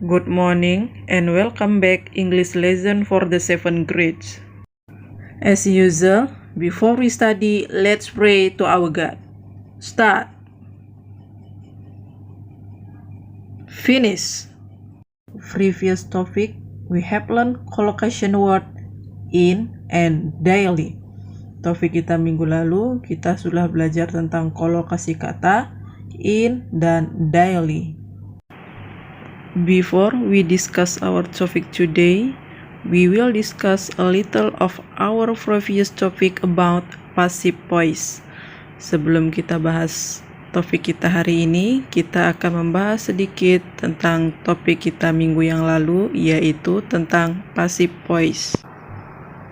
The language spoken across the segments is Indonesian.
Good morning and welcome back English lesson for the 7th grades. As usual, before we study, let's pray to our God. Start. Finish. Previous topic, we have learned collocation word in and daily. Topik kita minggu lalu, kita sudah belajar tentang kolokasi kata in dan daily. Before we discuss our topic today, we will discuss a little of our previous topic about passive voice. Sebelum kita bahas topik kita hari ini, kita akan membahas sedikit tentang topik kita minggu yang lalu, yaitu tentang passive voice.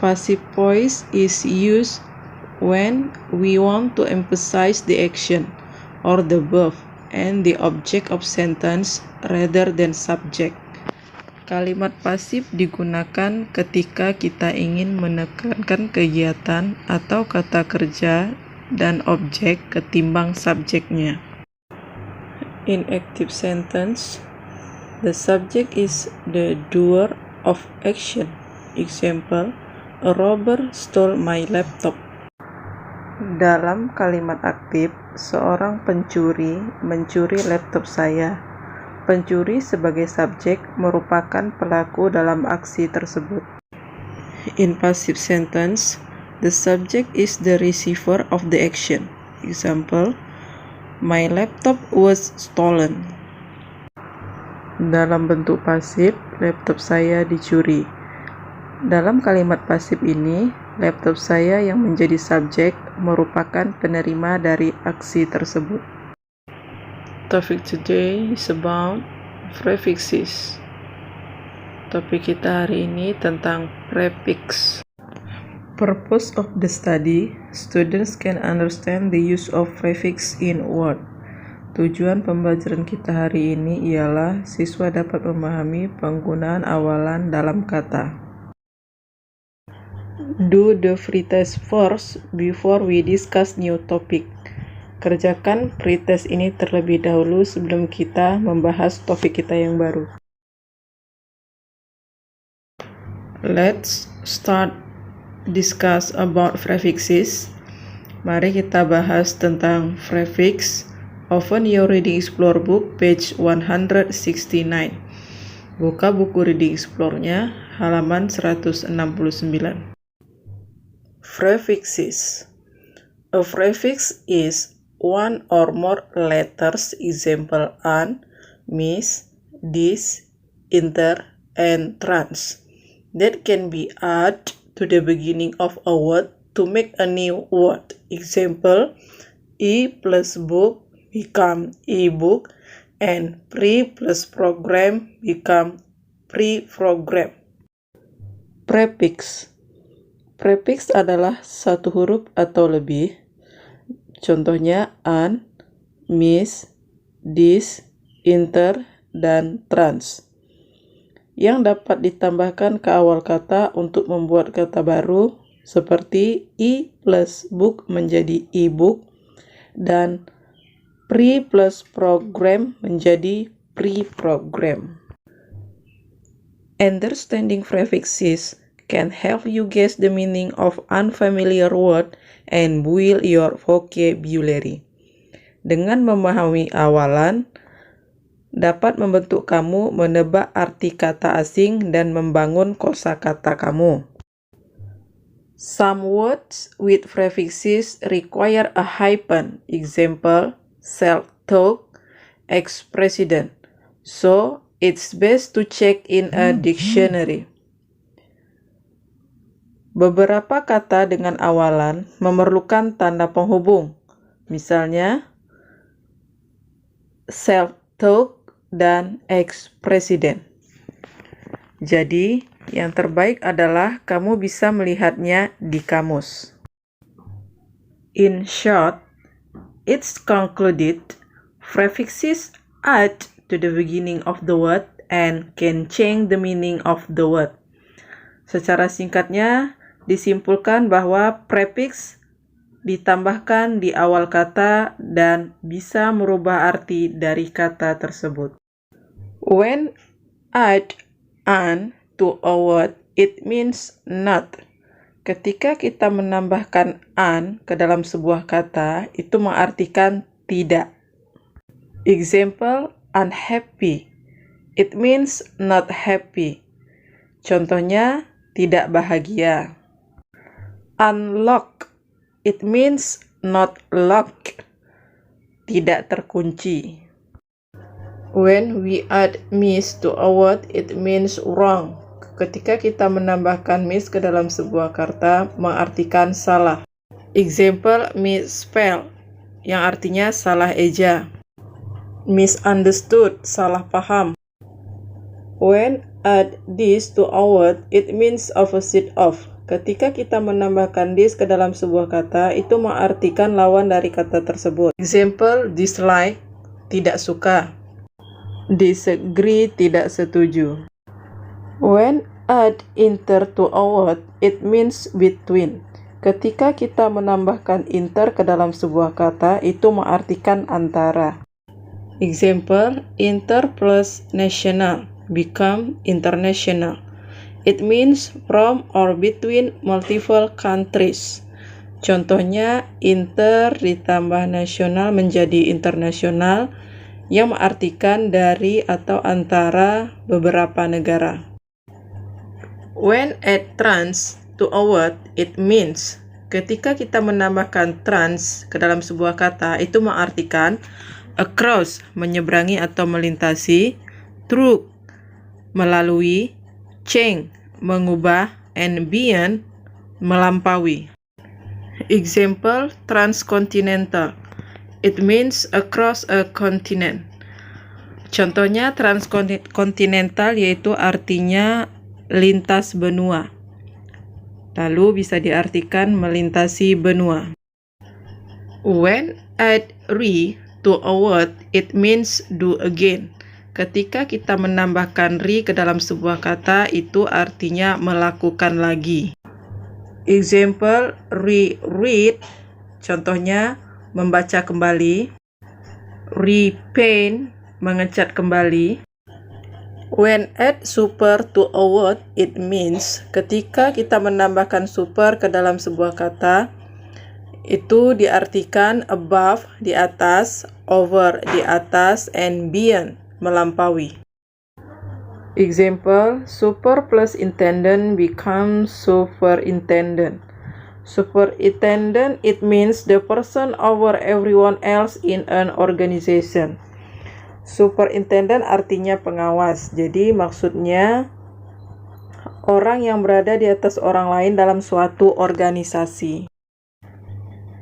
Passive voice is used when we want to emphasize the action or the verb and the object of sentence rather than subject. Kalimat pasif digunakan ketika kita ingin menekankan kegiatan atau kata kerja dan objek ketimbang subjeknya. In active sentence, the subject is the doer of action. Example, a robber stole my laptop. Dalam kalimat aktif, seorang pencuri mencuri laptop saya. Pencuri sebagai subjek merupakan pelaku dalam aksi tersebut. In passive sentence, the subject is the receiver of the action. Example, my laptop was stolen. Dalam bentuk pasif, laptop saya dicuri. Dalam kalimat pasif ini, laptop saya yang menjadi subjek merupakan penerima dari aksi tersebut. Topik today is about prefixes. Topik kita hari ini tentang prefix. Purpose of the study, students can understand the use of prefix in word. Tujuan pembelajaran kita hari ini ialah siswa dapat memahami penggunaan awalan dalam kata. Do the pretest first before we discuss new topic. Kerjakan pretest ini terlebih dahulu sebelum kita membahas topik kita yang baru. Let's start discuss about prefixes. Mari kita bahas tentang prefix. Open your reading explore book page 169. Buka buku reading explore-nya halaman 169. Prefixes. A prefix is one or more letters, example an, mis, dis, inter, and trans, that can be added to the beginning of a word to make a new word. Example, e plus book become e-book, and pre plus program become pre-program. Prefix. Prefix adalah satu huruf atau lebih. Contohnya an, mis, dis, inter, dan trans, yang dapat ditambahkan ke awal kata untuk membuat kata baru seperti e plus book menjadi e-book dan pre plus program menjadi pre-program. Understanding prefixes can help you guess the meaning of unfamiliar word and build your vocabulary. Dengan memahami awalan, dapat membentuk kamu menebak arti kata asing dan membangun kosakata kamu. Some words with prefixes require a hyphen. Example, self-talk, ex-president. So, it's best to check in a dictionary. Beberapa kata dengan awalan memerlukan tanda penghubung, misalnya self-talk dan ex-president. Jadi, yang terbaik adalah kamu bisa melihatnya di kamus. In short, it's concluded, prefixes add to the beginning of the word and can change the meaning of the word. Secara singkatnya, disimpulkan bahwa prefix ditambahkan di awal kata dan bisa merubah arti dari kata tersebut. When add an to a word, it means not. Ketika kita menambahkan an ke dalam sebuah kata, itu mengartikan tidak. Example, unhappy. It means not happy. Contohnya, tidak bahagia. Unlock. It means not locked. Tidak terkunci. When we add miss to a word, it means wrong. Ketika kita menambahkan miss ke dalam sebuah kata, mengartikan salah. Example, misspell, yang artinya salah eja. Misunderstood, salah paham. When add this to a word, it means opposite of. Ketika kita menambahkan this ke dalam sebuah kata, itu mengartikan lawan dari kata tersebut. Example, dislike, tidak suka. Disagree, tidak setuju. When add inter to a word, it means between. Ketika kita menambahkan inter ke dalam sebuah kata, itu mengartikan antara. Example, inter plus national become international. It means from or between multiple countries. Contohnya, inter ditambah nasional menjadi internasional, yang mengartikan dari atau antara beberapa negara. When add trans to a word, it means. Ketika kita menambahkan trans ke dalam sebuah kata, itu mengartikan across, menyeberangi atau melintasi, through, melalui, change, mengubah, and beyond, melampaui. Example, transcontinental. It means across a continent. Contohnya, transkontinental yaitu artinya lintas benua. Lalu bisa diartikan melintasi benua. When add re to a word, it means do again. Ketika kita menambahkan re ke dalam sebuah kata, itu artinya melakukan lagi. Example, reread, contohnya membaca kembali. Repaint, mengecat kembali. When add super to a word, it means. Ketika kita menambahkan super ke dalam sebuah kata, itu diartikan above, di atas, over, di atas, and beyond, melampaui. Example, super plus intendant becomes superintendent. Superintendent, it means the person over everyone else in an organization. Superintendent artinya pengawas. Jadi maksudnya orang yang berada di atas orang lain dalam suatu organisasi.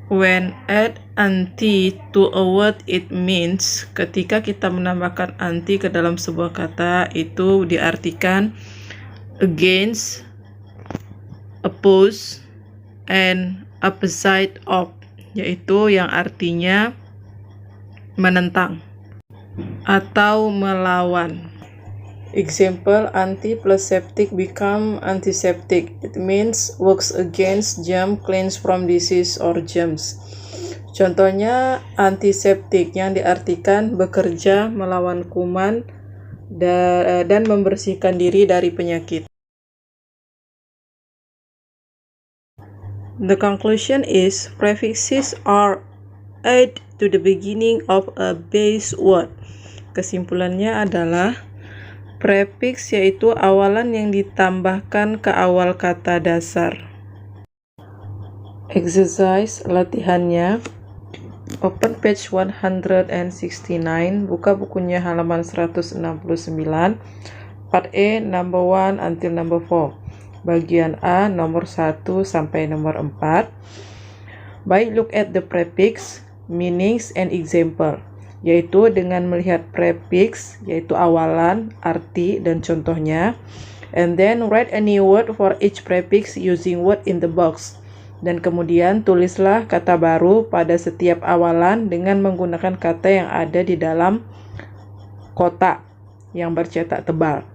When add anti to a word, it means. Ketika kita menambahkan anti ke dalam sebuah kata, itu diartikan against, oppose, and opposite of, yaitu yang artinya menentang atau melawan. Example, anti plus septic become antiseptic. It means works against germ, cleans from disease or germs. Contohnya, antiseptik yang diartikan bekerja melawan kuman dan membersihkan diri dari penyakit. The conclusion is prefixes are added to the beginning of a base word. Kesimpulannya adalah prefix yaitu awalan yang ditambahkan ke awal kata dasar. Exercise latihannya. Open page 169, buka bukunya halaman 169. Part A number 1 until number 4. Bagian A nomor 1 sampai nomor 4. Baik, look at the prefix, meanings, and example. Yaitu dengan melihat prefix, yaitu awalan, arti, dan contohnya. And then write a new word for each prefix using word in the box. Dan kemudian tulislah kata baru pada setiap awalan dengan menggunakan kata yang ada di dalam kotak yang bercetak tebal.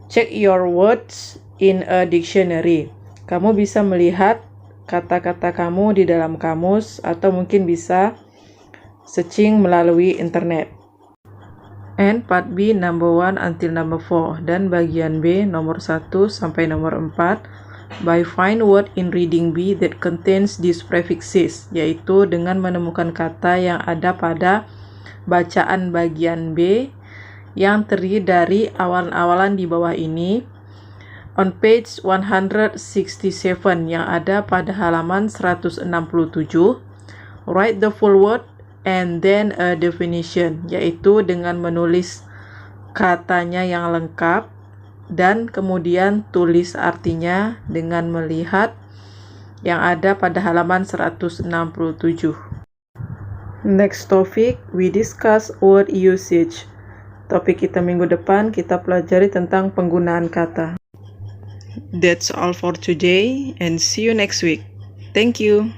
Check your words in a dictionary. Kamu bisa melihat kata-kata kamu di dalam kamus atau mungkin bisa searching melalui internet. And part B number 1 until number 4. Dan bagian B nomor 1 sampai nomor 4. By find word in reading B that contains these prefixes, yaitu dengan menemukan kata yang ada pada bacaan bagian B yang terdiri dari awalan-awalan di bawah ini. On page 167 yang ada pada halaman 167, write the full word and then a definition, yaitu dengan menulis katanya yang lengkap dan kemudian tulis artinya dengan melihat yang ada pada halaman 167. Next topic, we discuss word usage. Topik kita minggu depan kita pelajari tentang penggunaan kata. That's all for today and see you next week. Thank you.